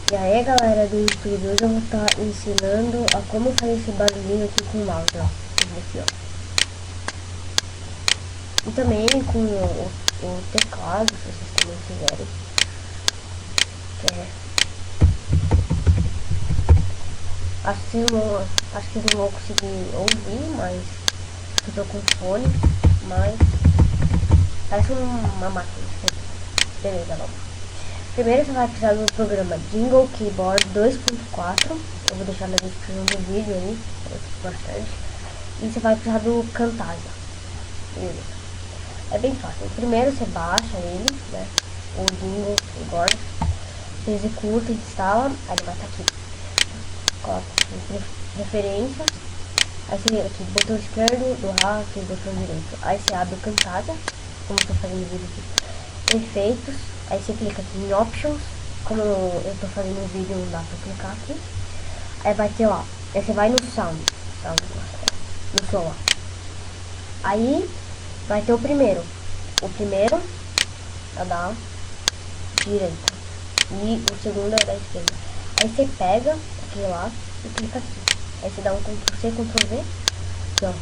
E aí galera do YouTube, hoje eu vou estar ensinando a como fazer esse barulhinho aqui com o mouse, ó. Aqui, ó. E também com o teclado, se vocês também quiserem. Acho que vocês não vão conseguir ouvir, mas eu tô com fone, mas parece uma máquina. Beleza, vamos. Primeiro você vai precisar do programa Jingle Keyboard 2.4. Eu vou deixar na descrição do vídeo aí, bastante. E você vai precisar do Camtasia. Beleza. É bem fácil. Primeiro você baixa ele, né? O Jingle Keyboard. Você executa, instala, aí ele vai estar aqui. Coloca referência. Aí você aqui, botão esquerdo do rack, botão direito. Aí você abre o Camtasia, como eu tô fazendo o vídeo aqui. Efeitos. Aí você clica aqui em Options, como eu tô fazendo um vídeo, não dá pra clicar aqui. Aí vai ter lá, aí você vai no Sound no som lá. Aí vai ter o primeiro é da direita e o segundo é da esquerda. Aí você pega aquele lá e clica aqui. Aí você dá um Ctrl+C, Ctrl+V, aqui ó.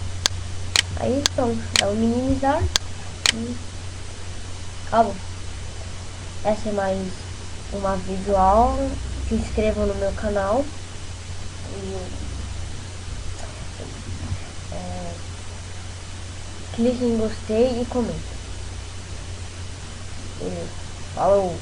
Aí pronto, dá um minimizar e acabou. Essa é mais uma videoaula. Se inscrevam no meu canal e clique em gostei e comente. Falou!